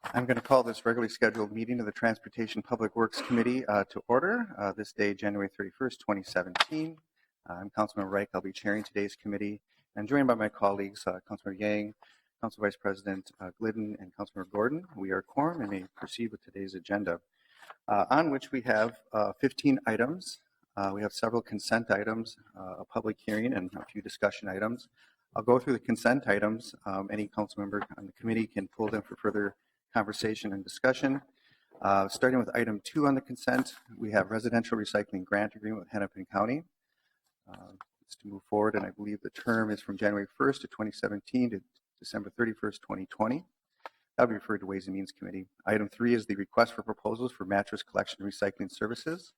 I'm going to call this regularly scheduled meeting of the Transportation Public Works Committee to order this day, January 31st, 2017. I'm Councilman Reich. I'll be chairing today's committee. I'm joined by my colleagues, Councilor Yang, Council Vice President Glidden, and Councilor Gordon. We are quorum and may proceed with today's agenda, on which we have 15 items. We have several consent items, a public hearing, and a few discussion items. I'll go through the consent items. Any council member on the committee can pull them for further conversation and discussion. Starting with item 2 on the consent, we have residential recycling grant agreement with Hennepin County. It's to move forward, and I believe the term is from January 1st of 2017 to December 31st, 2020. That'll be referred to Ways and Means Committee. Item 3 is the request for proposals for mattress collection and recycling services.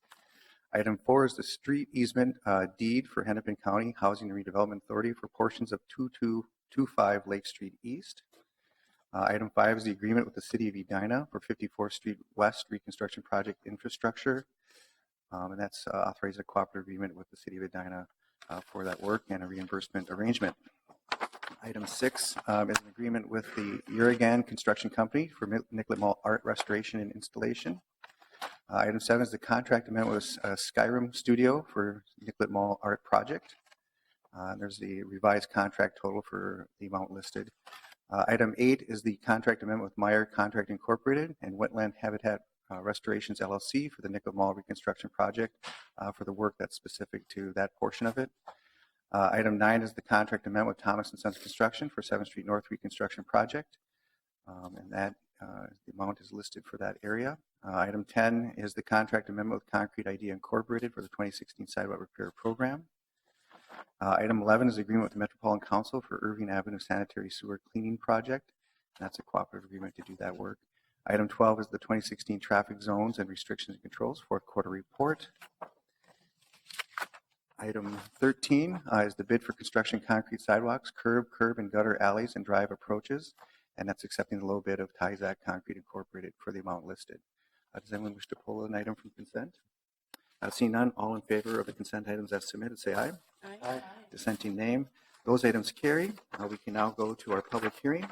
Item 4 is the street easement deed for Hennepin County Housing and Redevelopment Authority for portions of 2225 Lake Street East. Item 5 is the agreement with the City of Edina for 54th Street West Reconstruction Project Infrastructure. And that's authorized a cooperative agreement with the City of Edina for that work and a reimbursement arrangement. Item 6 is an agreement with the Urigan Construction Company for Nicollet Mall art restoration and installation. Item 7 is the contract amendment with Skyrim Studio for Nicollet Mall art project. There's the revised contract total for the amount listed. Item 8 is the contract amendment with Meyer Contract Incorporated and Wetland Habitat Restorations LLC for the Nicollet Mall reconstruction project for the work that's specific to that portion of it. Item 9 is the contract amendment with Thomas & Sons Construction for 7th Street North reconstruction project, and that the amount is listed for that area. Item 10 is the contract amendment with Concrete Idea Incorporated for the 2016 sidewalk repair program. Item 11 is agreement with the Metropolitan Council for Irving Avenue Sanitary Sewer Cleaning Project. That's a cooperative agreement to do that work. Item 12 is the 2016 Traffic Zones and Restrictions and Controls fourth quarter report. Item 13 is the bid for construction concrete sidewalks, curb, and gutter alleys and drive approaches. And that's accepting the low bid of Tyzac Concrete Incorporated for the amount listed. Does anyone wish to pull an item from consent? Seeing none, all in favor of the consent items as submitted, say aye. Aye. Aye. Dissenting name. Those items carry. We can now go to our public hearing,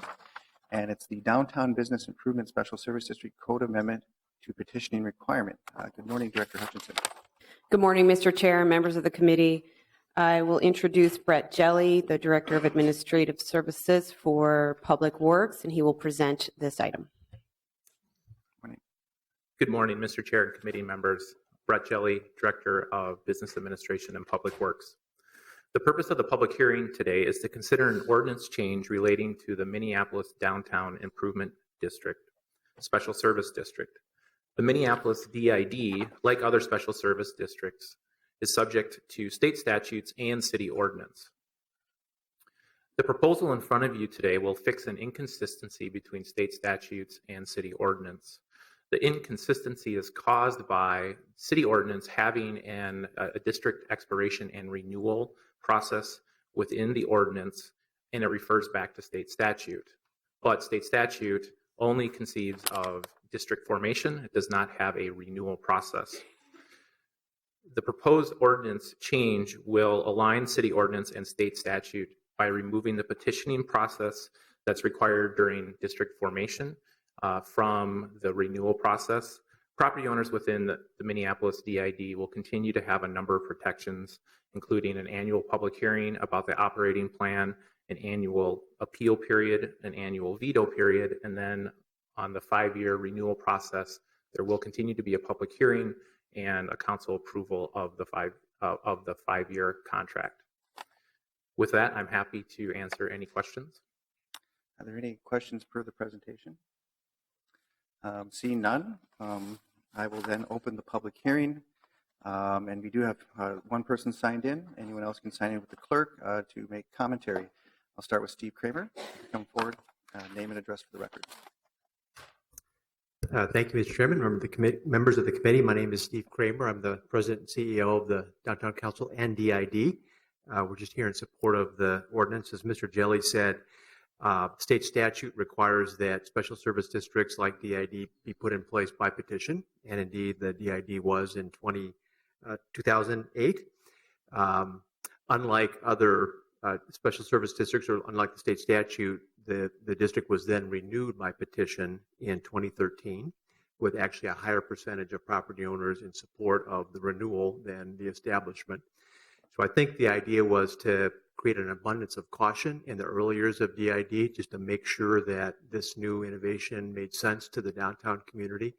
and it's the Downtown Business Improvement Special Service District Code Amendment to Petitioning Requirement. Good morning, Director Hutchinson. Good morning, Mr. Chair and members of the committee. I will introduce Brett Jelly, the Director of Administrative Services for Public Works, and he will present this item. Morning. Good morning, Mr. Chair and committee members. Brett Jelly, Director of Business Administration and Public Works. The purpose of the public hearing today is to consider an ordinance change relating to the Minneapolis Downtown Improvement District, Special Service District. The Minneapolis DID, like other special service districts, is subject to state statutes and city ordinance. The proposal in front of you today will fix an inconsistency between state statutes and city ordinance. The inconsistency is caused by city ordinance having a district expiration and renewal process within the ordinance, and it refers back to state statute. But state statute only conceives of district formation. It does not have a renewal process. The proposed ordinance change will align city ordinance and state statute by removing the petitioning process that's required during district formation from the renewal process. Property owners within the Minneapolis DID will continue to have a number of protections, including an annual public hearing about the operating plan, an annual appeal period, an annual veto period, and then on the 5-year renewal process, there will continue to be a public hearing and a council approval of the 5-year contract. With that, I'm happy to answer any questions. Are there any questions per the presentation? Seeing none, I will then open the public hearing. And we do have one person signed in. Anyone else can sign in with the clerk to make commentary. I'll start with Steve Kramer. Come forward, name and address for the record. Thank you, Mr. Chairman, members of the committee. My name is Steve Kramer. I'm the president and CEO of the Downtown Council and DID. We're just here in support of the ordinance. As Mr. Jelly said, state statute requires that special service districts like DID be put in place by petition, and indeed the DID was in 2008. Unlike other special service districts, or unlike the state statute, The district was then renewed by petition in 2013 with actually a higher percentage of property owners in support of the renewal than the establishment. So I think the idea was to create an abundance of caution in the early years of DID, just to make sure that this new innovation made sense to the downtown community.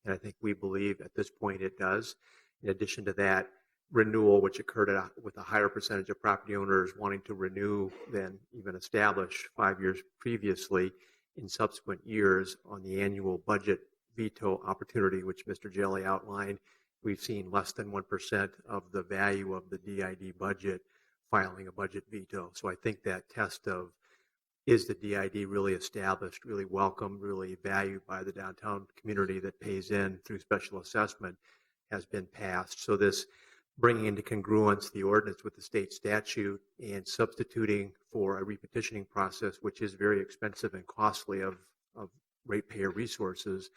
And I think we believe at this point it does. In addition to that, renewal, which occurred with a higher percentage of property owners wanting to renew than even establish 5 years previously, in subsequent years on the annual budget veto opportunity, which Mr. Jelly outlined, we've seen less than 1% of the value of the DID budget filing a budget veto. So I think that test of, is the DID really established, really welcomed, really valued by the downtown community that pays in through special assessment, has been passed. So this bringing into congruence the ordinance with the state statute and substituting for a repetitioning process, which is very expensive and costly of ratepayer resources,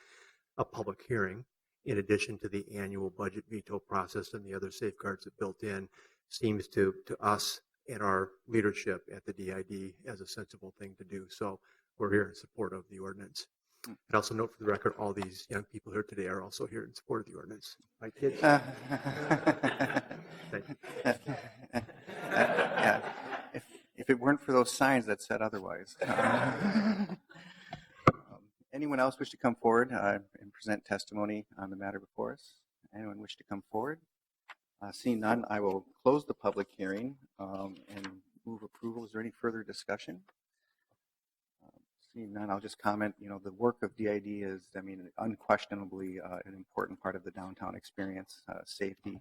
a public hearing, in addition to the annual budget veto process and the other safeguards that built in, seems to us and our leadership at the DID as a sensible thing to do. So we're here in support of the ordinance. I'd also note for the record, all these young people here today are also here in support of the ordinance. My kids. Thank you. Yeah. If it weren't for those signs that said otherwise. Anyone else wish to come forward and present testimony on the matter before us? Anyone wish to come forward? Seeing none, I will close the public hearing and move approval. Is there any further discussion? Seeing none, I'll just comment, the work of DID is, unquestionably an important part of the downtown experience. Safety,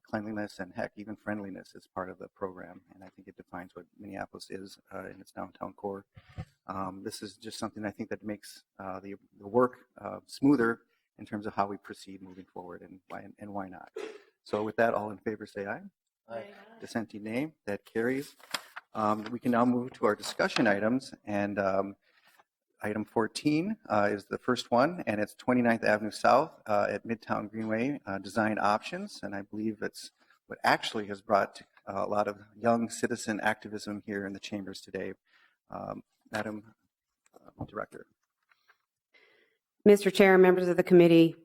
cleanliness, and heck, even friendliness is part of the program. And I think it defines what Minneapolis is in its downtown core. This is just something I think that makes the work smoother in terms of how we proceed moving forward, and why not. So with that, all in favor say aye. Aye. Dissenting nay. That carries. We can now move to our discussion items, and item 14 is the first one, and it's 29th Avenue South at Midtown Greenway design options, and I believe it's what actually has brought a lot of young citizen activism here in the chambers today. Madam Director. Mr. Chair, members of the committee,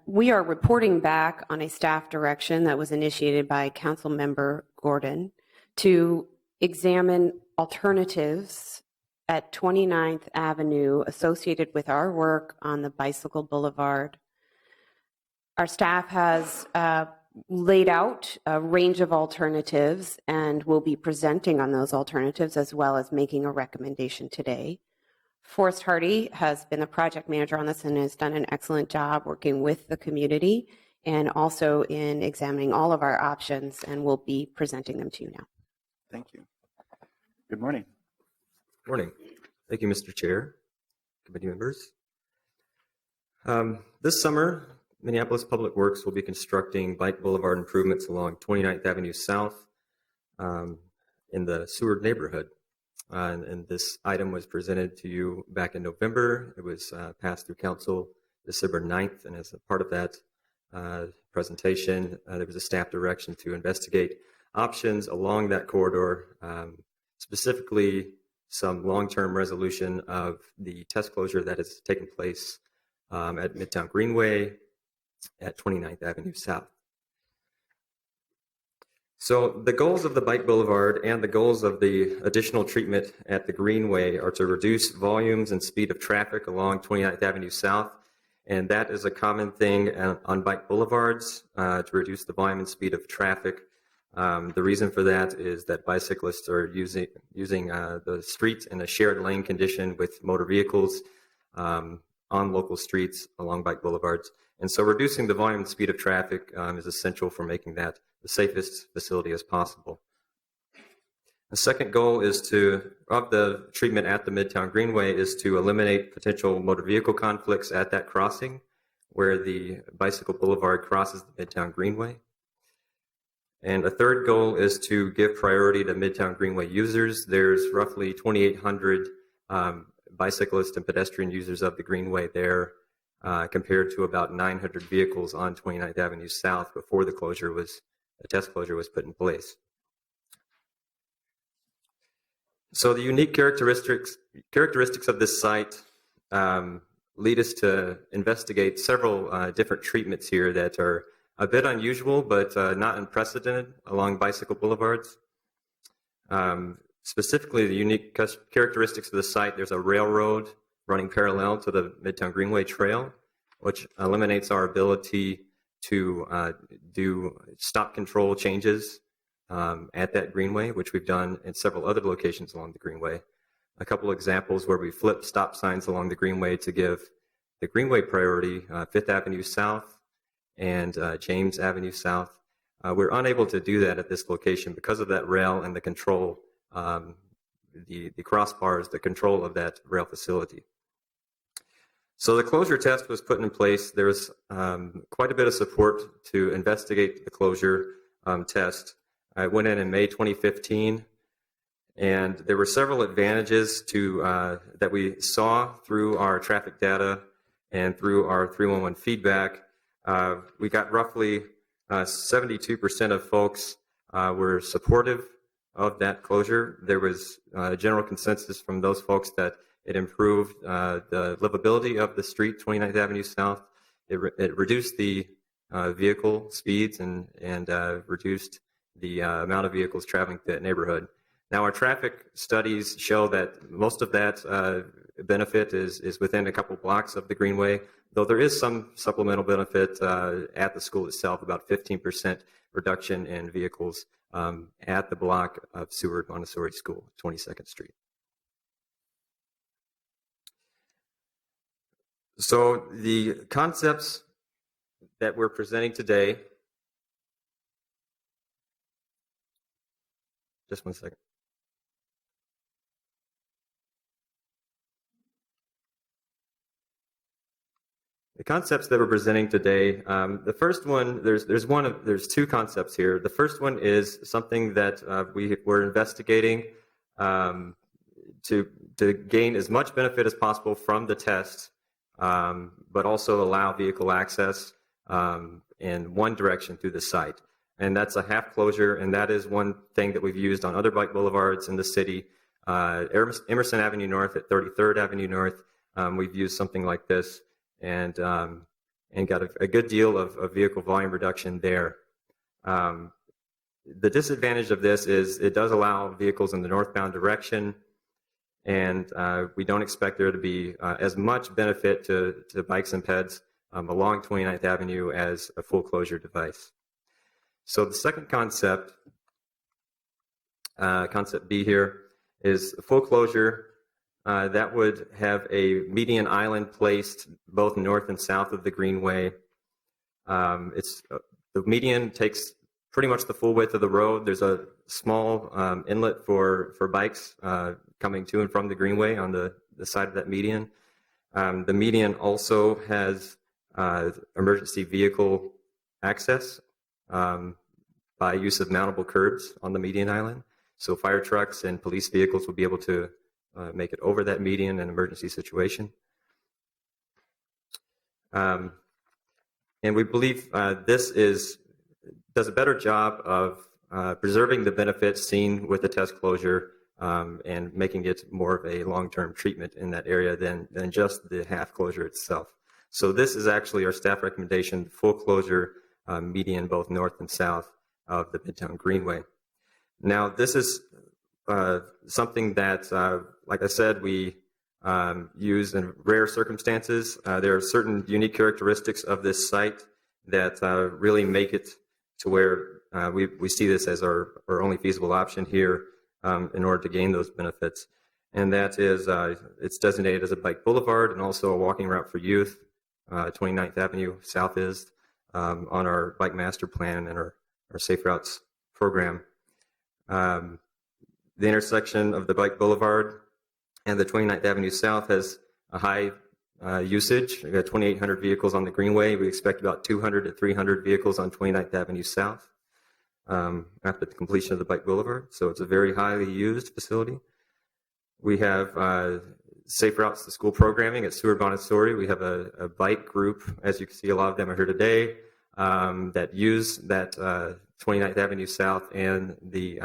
we are reporting back on a staff direction that was initiated by Council Member Gordon to examine alternatives at 29th Avenue associated with our work on the Bicycle Boulevard. Our staff has laid out a range of alternatives and will be presenting on those alternatives as well as making a recommendation today. Forrest Hardy has been the project manager on this and has done an excellent job working with the community and also in examining all of our options, and will be presenting them to you now. Thank you. Good morning. Good morning. Thank you, Mr. Chair, committee members. This summer, Minneapolis Public Works will be constructing bike boulevard improvements along 29th Avenue South in the Seward neighborhood. And this item was presented to you back in November. It was passed through council December 9th, and as a part of that presentation, there was a staff direction to investigate options along that corridor, specifically some long-term resolution of the test closure that has taken place at Midtown Greenway at 29th Avenue South. So the goals of the Bike Boulevard and the goals of the additional treatment at the Greenway are to reduce volumes and speed of traffic along 29th Avenue South, and that is a common thing on bike boulevards, to reduce the volume and speed of traffic. The reason for that is that bicyclists are using the streets in a shared lane condition with motor vehicles on local streets along bike boulevards. And so reducing the volume and speed of traffic is essential for making that the safest facility as possible. The second goal of the treatment at the Midtown Greenway is to eliminate potential motor vehicle conflicts at that crossing where the Bicycle Boulevard crosses the Midtown Greenway. And a third goal is to give priority to Midtown Greenway users. There's roughly 2,800 bicyclists and pedestrian users of the Greenway there, compared to about 900 vehicles on 29th Avenue South before the test closure was put in place. So the unique characteristics of this site lead us to investigate several different treatments here that are a bit unusual but not unprecedented along bicycle boulevards. Specifically, the unique characteristics of the site, there's a railroad running parallel to the Midtown Greenway Trail, which eliminates our ability to do stop control changes at that greenway, which we've done in several other locations along the greenway. A couple examples where we flip stop signs along the greenway to give the greenway priority, 5th Avenue South and James Avenue South. We're unable to do that at this location because of that rail and the control, the crossbars, the control of that rail facility. So the closure test was put in place. There was quite a bit of support to investigate the closure test. I went in May 2015, and there were several advantages that we saw through our traffic data and through our 311 feedback. We got roughly 72% of folks were supportive of that closure. There was a general consensus from those folks that it improved the livability of the street, 29th Avenue South. It reduced the vehicle speeds and reduced the amount of vehicles traveling through that neighborhood. Now, our traffic studies show that most of that benefit is within a couple blocks of the Greenway, though there is some supplemental benefit at the school itself, about 15% reduction in vehicles at the block of Seward Montessori School, 22nd Street. So the concepts that we're presenting today, just one second. The concepts that we're presenting today, the first one, there's two concepts here. The first one is something that we're investigating to gain as much benefit as possible from the test, but also allow vehicle access in one direction through the site. And that's a half closure, and that is one thing that we've used on other bike boulevards in the city. Emerson Avenue North at 33rd Avenue North, we've used something like this and got a good deal of vehicle volume reduction there. The disadvantage of this is it does allow vehicles in the northbound direction, and we don't expect there to be as much benefit to bikes and peds along 29th Avenue as a full closure device. So the second concept, concept B here, is full closure. That would have a median island placed both north and south of the Greenway. The median takes pretty much the full width of the road. There's a small inlet for bikes coming to and from the Greenway on the side of that median. The median also has emergency vehicle access by use of mountable curbs on the median island. So fire trucks and police vehicles will be able to make it over that median in an emergency situation. And we believe this does a better job of preserving the benefits seen with the test closure and making it more of a long-term treatment in that area than just the half closure itself. So this is actually our staff recommendation, full closure median both north and south of the Midtown Greenway. Now, this is something that, like I said, we use in rare circumstances. There are certain unique characteristics of this site that really make it to where we see this as our only feasible option here in order to gain those benefits. And that is, it's designated as a bike boulevard and also a walking route for youth. 29th Avenue South is on our bike master plan and our Safe Routes program. The intersection of the bike boulevard and the 29th Avenue South has a high usage. We've got 2,800 vehicles on the Greenway. We expect about 200 to 300 vehicles on 29th Avenue South after the completion of the bike boulevard. So it's a very highly used facility. We have Safe Routes to School programming at Seward Montessori. We have a bike group, as you can see, a lot of them are here today, that use that 29th Avenue South and the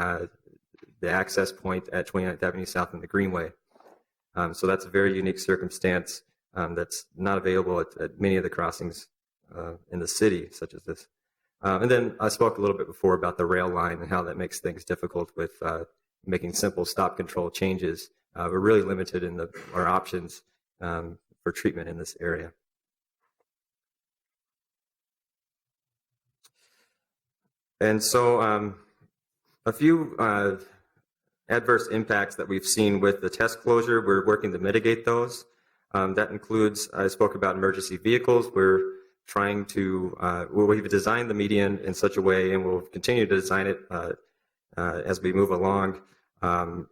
the access point at 29th Avenue South and the Greenway. So that's a very unique circumstance that's not available at many of the crossings in the city, such as this. And then I spoke a little bit before about the rail line and how that makes things difficult with making simple stop control changes. We're really limited in our options for treatment in this area. And so a few adverse impacts that we've seen with the test closure, we're working to mitigate those. That includes, I spoke about emergency vehicles. We're trying to, we've designed the median in such a way, and we'll continue to design it as we move along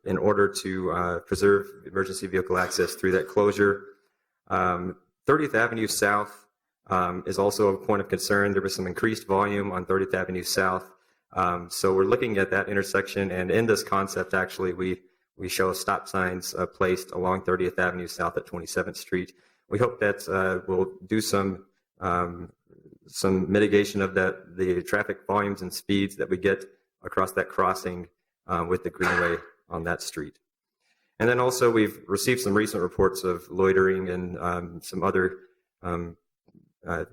in order to preserve emergency vehicle access through that closure. 30th Avenue South is also a point of concern. There was some increased volume on 30th Avenue South. So we're looking at that intersection, and in this concept, actually, we show stop signs placed along 30th Avenue South at 27th Street. We hope that will do some mitigation of the traffic volumes and speeds that we get across that crossing with the Greenway on that street. And then also we've received some recent reports of loitering and some other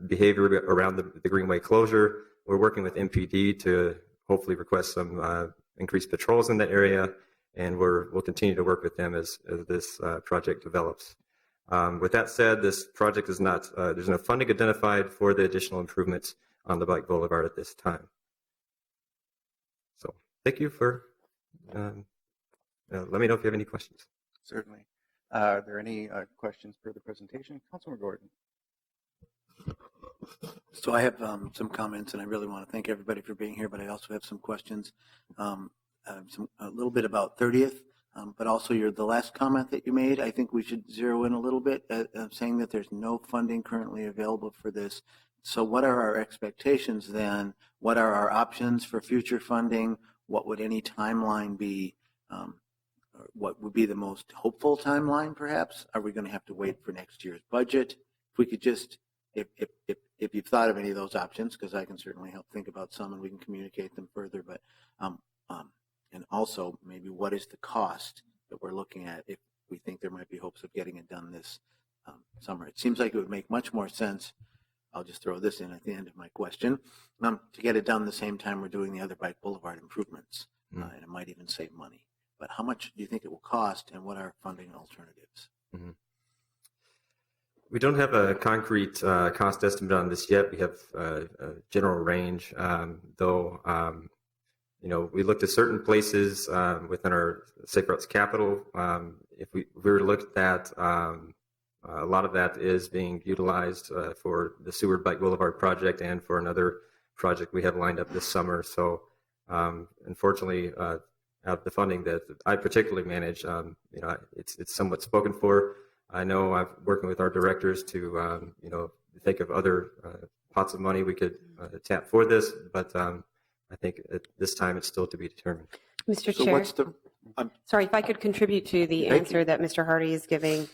behavior around the Greenway closure. We're working with MPD to hopefully request some increased patrols in that area, and we'll continue to work with them as this project develops. With that said, this project is not, there's no funding identified for the additional improvements on the Bike Boulevard at this time. So thank you for, let me know if you have any questions. Certainly. Are there any questions for the presentation? Councilor Gordon. So I have some comments, and I really want to thank everybody for being here, but I also have some questions. A little bit about 30th, but also the last comment that you made, I think we should zero in a little bit, saying that there's no funding currently available for this. So what are our expectations then? What are our options for future funding? What would any timeline be? What would be the most hopeful timeline, perhaps? Are we going to have to wait for next year's budget? If we could just, if you've thought of any of those options, because I can certainly help think about some and we can communicate them further, but and also maybe what is the cost that we're looking at if we think there might be hopes of getting it done this summer. It seems like it would make much more sense, I'll just throw this in at the end of my question, to get it done the same time we're doing the other Bike Boulevard improvements, and it might even save money. But how much do you think it will cost, and what are funding alternatives? Mm-hmm. We don't have a concrete cost estimate on this yet. We have a general range, though. We looked at certain places within our Safe Routes Capital. If we were to look at that, a lot of that is being utilized for the Seward Bike Boulevard project and for another project we have lined up this summer. So, unfortunately, out of the funding that I particularly manage, it's somewhat spoken for. I know I'm working with our directors to, think of other pots of money we could tap for this, but I think at this time it's still to be determined. Mr. So Chair, what's the, sorry, if I could contribute to the answer that Mr. Hardy is giving.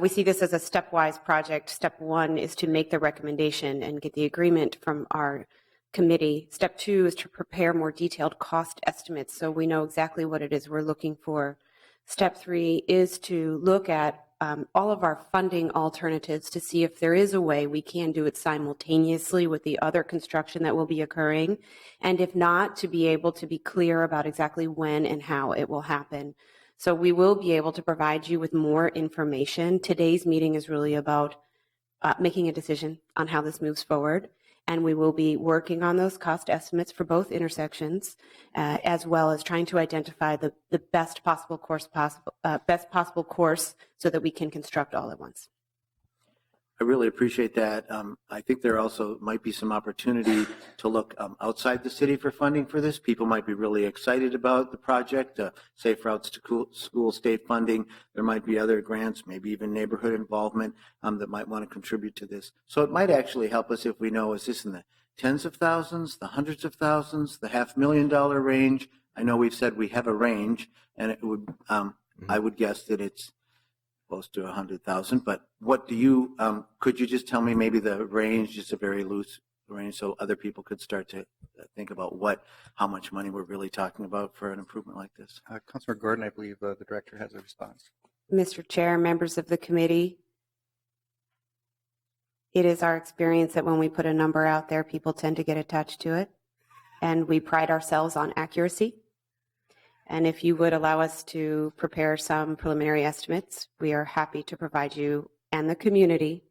We see this as a stepwise project. Step one is to make the recommendation and get the agreement from our committee. Step two is to prepare more detailed cost estimates so we know exactly what it is we're looking for. Step three is to look at all of our funding alternatives to see if there is a way we can do it simultaneously with the other construction that will be occurring. And if not, to be able to be clear about exactly when and how it will happen. So we will be able to provide you with more information. Today's meeting is really about making a decision on how this moves forward. And we will be working on those cost estimates for both intersections, as well as trying to identify the best possible course so that we can construct all at once. I really appreciate that. I think there also might be some opportunity to look outside the city for funding for this. People might be really excited about the project, Safe Routes to School state funding. There might be other grants, maybe even neighborhood involvement that might want to contribute to this. So it might actually help us if we know, is this in the tens of thousands, the hundreds of thousands, the $500,000 range? I know we've said we have a range, and it would, I would guess that it's close to 100,000, but what do you, could you just tell me maybe the range, just a very loose range so other people could start to think about how much money we're really talking about for an improvement like this. Councilor Gordon, I believe the director has a response. Mr. Chair, members of the committee, it is our experience that when we put a number out there, people tend to get attached to it, and we pride ourselves on accuracy. And if you would allow us to prepare some preliminary estimates, we are happy to provide you and the community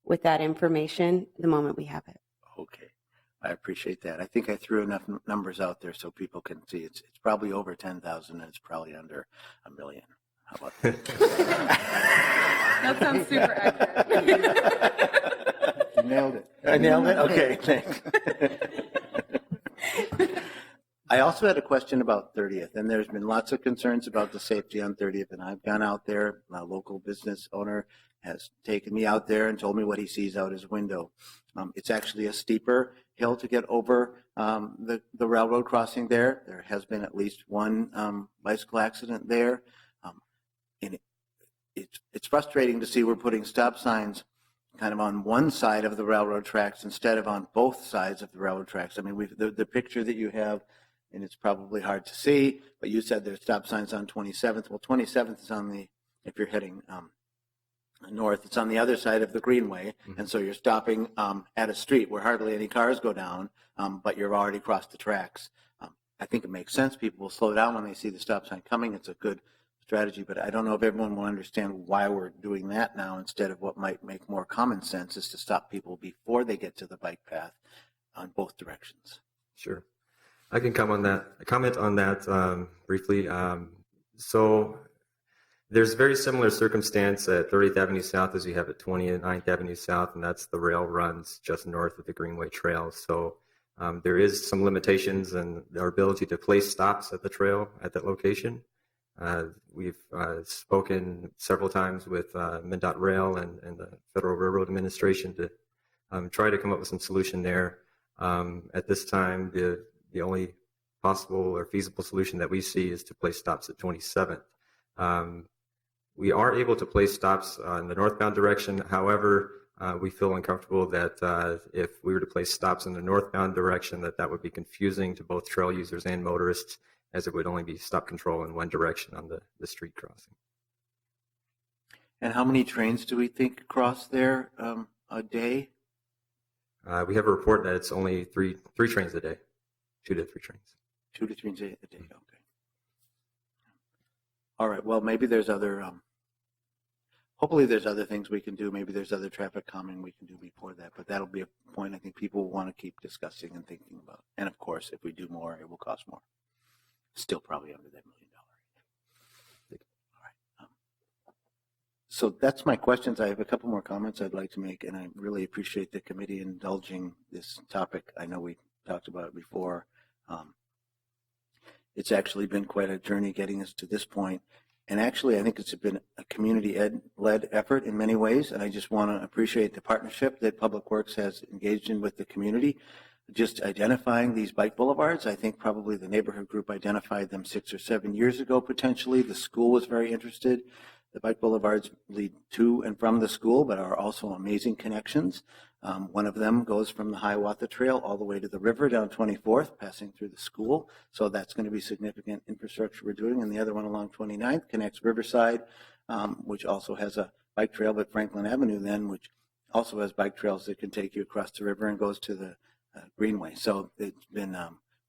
with that information the moment we have it. Okay, I appreciate that. I think I threw enough numbers out there so people can see. It's probably over 10,000 and it's probably under $1 million. How about that? That sounds super accurate. You nailed it. I nailed it? Okay, thanks. I also had a question about 30th, and there's been lots of concerns about the safety on 30th, and I've gone out there. My local business owner has taken me out there and told me what he sees out his window. It's actually a steeper hill to get over the railroad crossing there. There has been at least one bicycle accident there. And it's frustrating to see we're putting stop signs kind of on one side of the railroad tracks instead of on both sides of the railroad tracks. I mean, the picture that you have, and it's probably hard to see, but you said there's stop signs on 27th. Well, 27th is on if you're heading north, it's on the other side of the Greenway, and so you're stopping at a street where hardly any cars go down, but you're already crossed the tracks. I think it makes sense. People will slow down when they see the stop sign coming. It's a good strategy, but I don't know if everyone will understand why we're doing that now instead of what might make more common sense is to stop people before they get to the bike path on both directions. Sure. I can comment on that briefly. So there's very similar circumstance at 30th Avenue South as you have at 29th Avenue South, and that's the rail runs just north of the Greenway Trail. So there is some limitations in our ability to place stops at the trail at that location. We've spoken several times with MnDOT Rail and the Federal Railroad Administration to try to come up with some solution there. At this time, the only possible or feasible solution that we see is to place stops at 27th. We are able to place stops in the northbound direction. However, we feel uncomfortable that if we were to place stops in the northbound direction, that would be confusing to both trail users and motorists, as it would only be stop control in one direction on the street crossing. And how many trains do we think cross there a day? We have a report that it's only three trains a day, 2 to 3 trains. 2 to 3 a day, okay. All right, well, maybe there's other, hopefully there's other things we can do. Maybe there's other traffic calming we can do before that, but that'll be a point I think people will want to keep discussing and thinking about. And of course, if we do more, it will cost more. Still probably under that $1 million. All right. So that's my questions. I have a couple more comments I'd like to make, and I really appreciate the committee indulging this topic. I know we talked about it before. It's actually been quite a journey getting us to this point. And actually, I think it's been a community-led effort in many ways, and I just want to appreciate the partnership that Public Works has engaged in with the community. Just identifying these bike boulevards, I think probably the neighborhood group identified them 6 or 7 years ago, potentially. The school was very interested. The bike boulevards lead to and from the school, but are also amazing connections. One of them goes from the Hiawatha Trail all the way to the river down 24th, passing through the school. So that's going to be significant infrastructure we're doing. And the other one along 29th connects Riverside, which also has a bike trail, but Franklin Avenue then, which also has bike trails that can take you across the river and goes to the Greenway. So it's been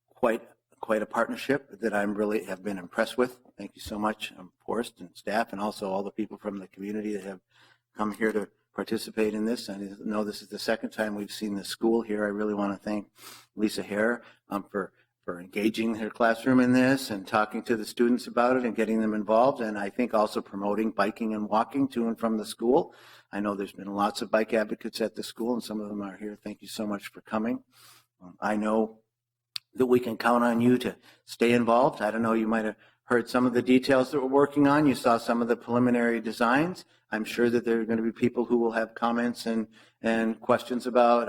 quite a partnership that I really have been impressed with. Thank you so much, Forrest and staff, and also all the people from the community that have come here to participate in this. I know this is the second time we've seen the school here. I really want to thank Lisa Hare for engaging her classroom in this and talking to the students about it and getting them involved, and I think also promoting biking and walking to and from the school. I know there's been lots of bike advocates at the school, and some of them are here. Thank you so much for coming. I know that we can count on you to stay involved. I don't know, you might have heard some of the details that we're working on. You saw some of the preliminary designs. I'm sure that there are going to be people who will have comments and questions about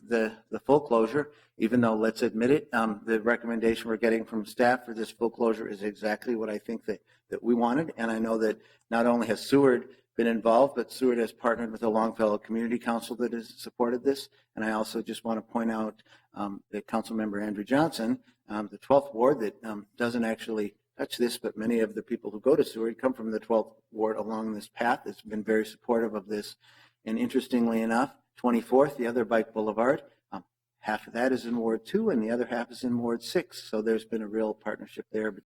the full closure, even though, let's admit it, the recommendation we're getting from staff for this full closure is exactly what I think that we wanted. And I know that not only has Seward been involved, but Seward has partnered with the Longfellow Community Council that has supported this. And I also just want to point out that Councilmember Andrew Johnson, the 12th Ward, that doesn't actually touch this, but many of the people who go to Seward come from the 12th Ward along this path. It's been very supportive of this. And interestingly enough, 24th, the other bike boulevard, half of that is in Ward 2 and the other half is in Ward 6. So there's been a real partnership there